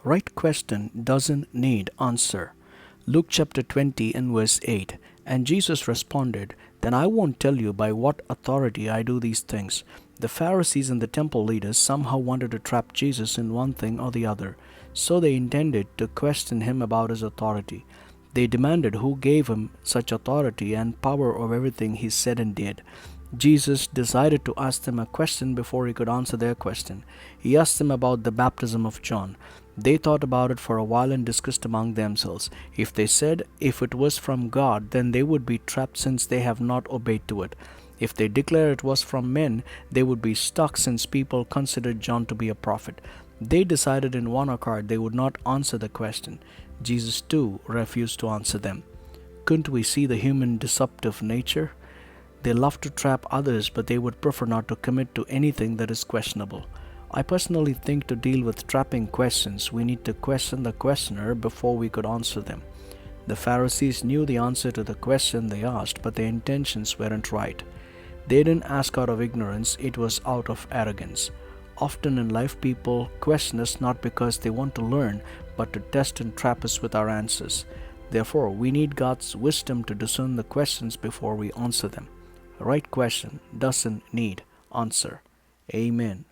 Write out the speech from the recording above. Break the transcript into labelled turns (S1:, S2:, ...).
S1: Right question doesn't need answer. Luke chapter 20 and verse 8. And Jesus responded, Then I won't tell you by what authority I do these things. The Pharisees and the temple leaders somehow wanted to trap Jesus in one thing or the other, so they intended to question him about his authority. They demanded who gave him such authority and power over everything he said and did. Jesus decided to ask them a question before he could answer their question. He asked them about the baptism of John. They thought about it for a while and discussed among themselves. If they said if it was from God, then they would be trapped since they have not obeyed to it. If they declare it was from men, they would be stuck since people considered John to be a prophet. They decided in one accord they would not answer the question. Jesus too refused to answer them. Couldn't we see the human deceptive nature? They love to trap others, but they would prefer not to commit to anything that is questionable. I personally think to deal with trapping questions, we need to question the questioner before we could answer them. The Pharisees knew the answer to the question they asked, but their intentions weren't right. They didn't ask out of ignorance, it was out of arrogance. Often in life, people question us not because they want to learn, but to test and trap us with our answers. Therefore, we need God's wisdom to discern the questions before we answer them. A right question doesn't need answer. Amen.